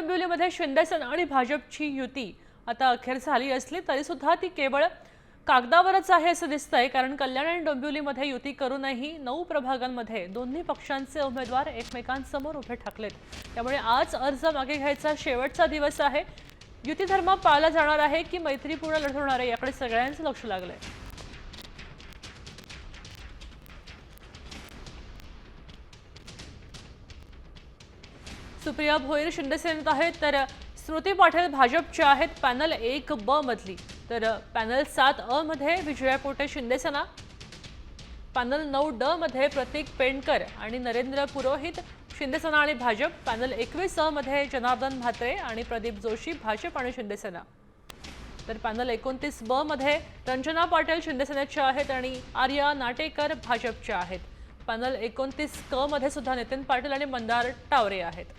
डोंबिवलीमध्ये शिंदेसेना आणि भाजपची युती आता अखेर झाली असली तरी सुद्धा ती केवळ कागदावरच आहे असं दिसतंय। कारण कल्याण आणि डोंबिवलीमध्ये युती करूनही 9 प्रभागांमध्ये दोन्ही पक्षांचे उमेदवार एकमेकांसमोर उभे ठाकलेत। त्यामुळे आज अर्ज मागे घ्यायचा शेवटचा दिवस आहे। युती धर्म पाळला जाणार आहे की मैत्रीपूर्ण लढत होणार आहे याकडे सगळ्यांचं लक्ष लागलंय। सुप्रिया भोईर शिंदेसेनेत आहेत तर स्मृती पाटील भाजपच्या आहेत पॅनल 1 ब मधली। तर पॅनल 7 अ मध्ये विजया पोटे शिंदेसेना, पॅनल 9 ड मध्ये प्रतीक पेंडकर आणि नरेंद्र पुरोहित शिंदेसेना आणि भाजप, पॅनल 21 अ मध्ये जनार्दन म्हात्रे आणि प्रदीप जोशी भाजप आणि शिंदेसेना। तर पॅनल 29 ब मध्ये रंजना पाटील शिंदेसेनेच्या आहेत आणि आर्या नाटेकर भाजपच्या आहेत। पॅनल 29 क मध्ये सुद्धा नितीन पाटील आणि मंदार टावरे आहेत।